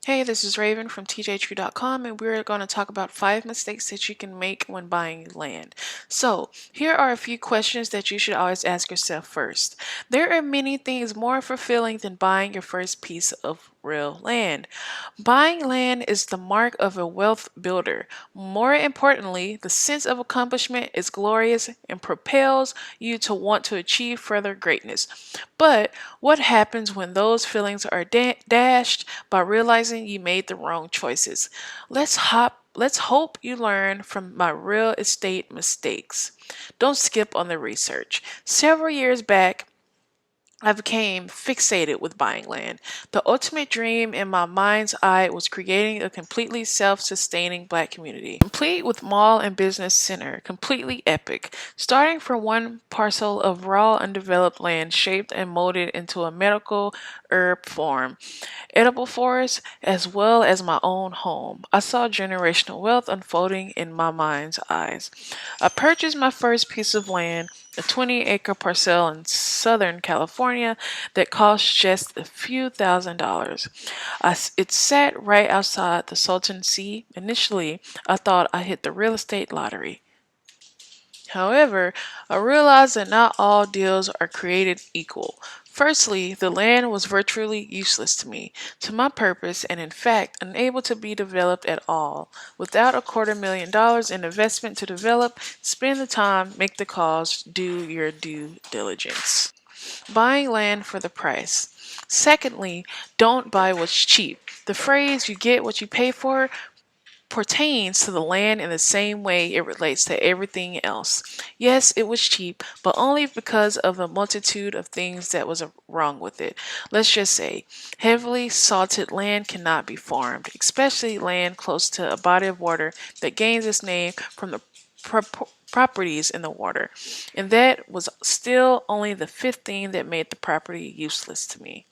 Hey, this is Raven from TJTree.com, and we're going to talk about 5 mistakes that you can make when buying land. So, here are a few questions that you should always ask yourself first. There are many things more fulfilling than buying your first piece of real land. Buying land is the mark of a wealth builder. More importantly, the sense of accomplishment is glorious and propels you to want to achieve further greatness. But what happens when those feelings are dashed by realizing you made the wrong choices? Let's hope you learn from my real estate mistakes. Don't skip on the research. Several years back, I became fixated with buying land. The ultimate dream in my mind's eye was creating a completely self-sustaining black community, complete with mall and business center, completely epic. Starting from one parcel of raw undeveloped land shaped and molded into a medical herb farm, edible forest, as well as my own home. I saw generational wealth unfolding in my mind's eyes. I purchased my first piece of land, a 20-acre parcel in Southern California that cost just a few $1,000s. It sat right outside the Salton Sea. Initially, I thought I hit the real estate lottery. However, I realized that not all deals are created equal. Firstly, the land was virtually useless to me, to my purpose, and in fact, unable to be developed at all. Without $250,000 in investment to develop, spend the time, make the calls, do your due diligence. Buying land for the price. Secondly, don't buy what's cheap. The phrase, you get what you pay for, pertains to the land in the same way it relates to everything else. Yes, it was cheap, but only because of the multitude of things that was wrong with it. Let's just say, heavily salted land cannot be farmed, especially land close to a body of water that gains its name from the properties in the water. And that was still only the fifth thing that made the property useless to me.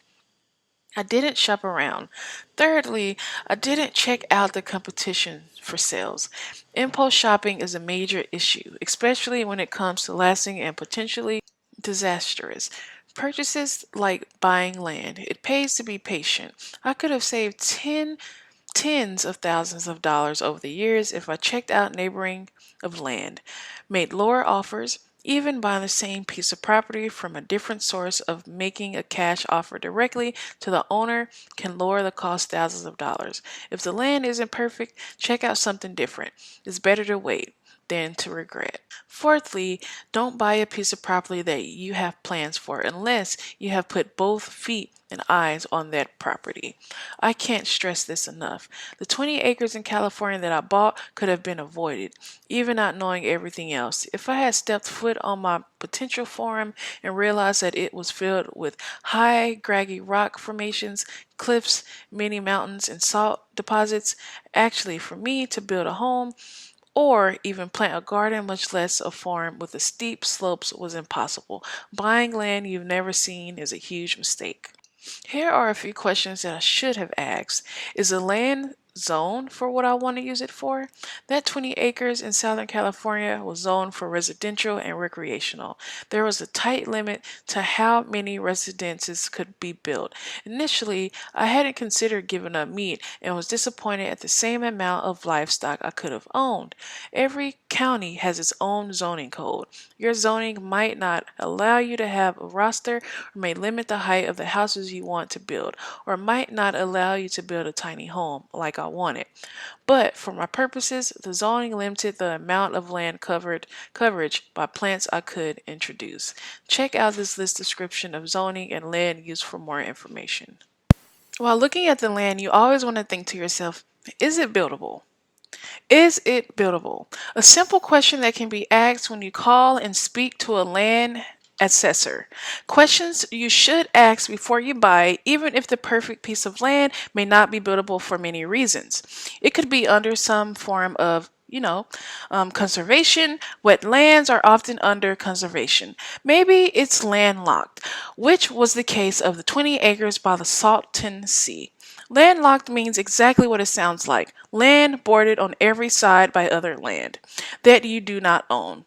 I didn't shop around. Thirdly, I didn't check out the competition for sales. Impulse shopping is a major issue, especially when it comes to lasting and potentially disastrous purchases like buying land. It pays to be patient. I could have saved tens of thousands of dollars over the years if I checked out neighboring of land, made lower offers, even buying the same piece of property from a different source of making a cash offer directly to the owner can lower the cost thousands of dollars. If the land isn't perfect, check out something different. It's better to wait than to regret. Fourthly, don't buy a piece of property that you have plans for unless you have put both feet and eyes on that property. I can't stress this enough. The 20 acres in California that I bought could have been avoided, even not knowing everything else. If I had stepped foot on my potential farm and realized that it was filled with high, craggy rock formations, cliffs, many mountains, and salt deposits, actually, for me to build a home, or even plant a garden, much less a farm with the steep slopes, was impossible. Buying land you've never seen is a huge mistake. Here are a few questions that I should have asked. Is the land zoned for what I want to use it for? That 20 acres in Southern California was zoned for residential and recreational. There was a tight limit to how many residences could be built. Initially, I hadn't considered giving up meat and was disappointed at the same amount of livestock I could have owned. Every county has its own zoning code. Your zoning might not allow you to have a roster or may limit the height of the houses you want to build, or might not allow you to build a tiny home like I wanted. But for my purposes, the zoning limited the amount of land coverage by plants I could introduce. Check out this list description of zoning and land use for more information. While looking at the land, you always want to think to yourself, is it buildable? Is it buildable? A simple question that can be asked when you call and speak to a land assessor. Questions you should ask before you buy, even if the perfect piece of land may not be buildable for many reasons. It could be under some form of conservation. Wetlands are often under conservation. Maybe it's landlocked, which was the case of the 20 acres by the Salton Sea. Landlocked means exactly what it sounds like. Land bordered on every side by other land that you do not own.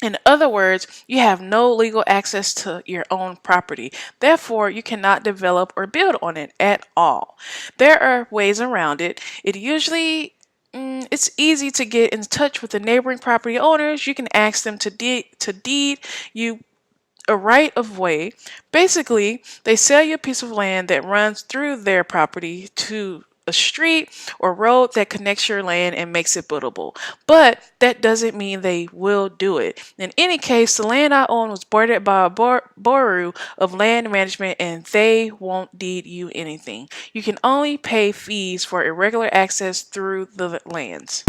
In other words, you have no legal access to your own property. Therefore, you cannot develop or build on it at all. There are ways around it. It's easy to get in touch with the neighboring property owners. You can ask them to deed you a right of way. Basically, they sell you a piece of land that runs through their property to a street or road that connects your land and makes it buildable. But that doesn't mean they will do it. In any case, the land I own was bordered by a borough of land management and they won't deed you anything. You can only pay fees for irregular access through the lands.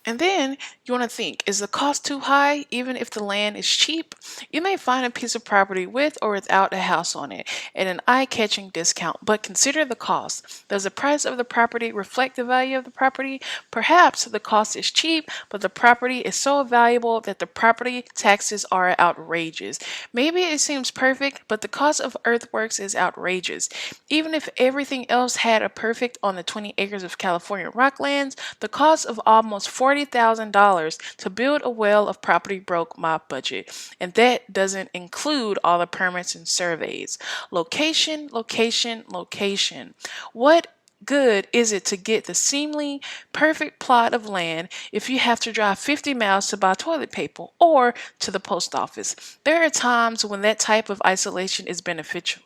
And then you want to think, is the cost too high even if the land is cheap? You may find a piece of property with or without a house on it at an eye-catching discount, but consider the cost. Does the price of the property reflect the value of the property? Perhaps the cost is cheap, but the property is so valuable that the property taxes are outrageous. Maybe it seems perfect, but the cost of earthworks is outrageous. Even if everything else had a perfect on the 20 acres of California rocklands, the cost of almost $40,000 to build a well of property broke my budget. And that doesn't include all the permits and surveys. Location, location, location. What good is it to get the seemingly perfect plot of land if you have to drive 50 miles to buy toilet paper or to the post office? There are times when that type of isolation is beneficial.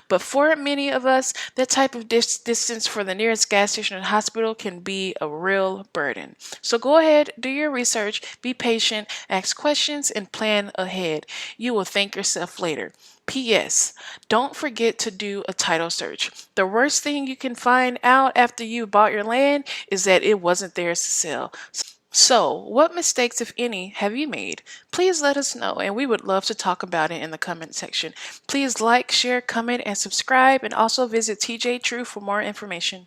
But for many of us, that type of distance for the nearest gas station and hospital can be a real burden. So go ahead, do your research, be patient, ask questions, and plan ahead. You will thank yourself later. P.S. Don't forget to do a title search. The worst thing you can find out after you bought your land is that it wasn't theirs to sell. So, what mistakes, if any, have you made? Please let us know, and we would love to talk about it in the comment section. Please like, share, comment, and subscribe, and also visit TJ True for more information.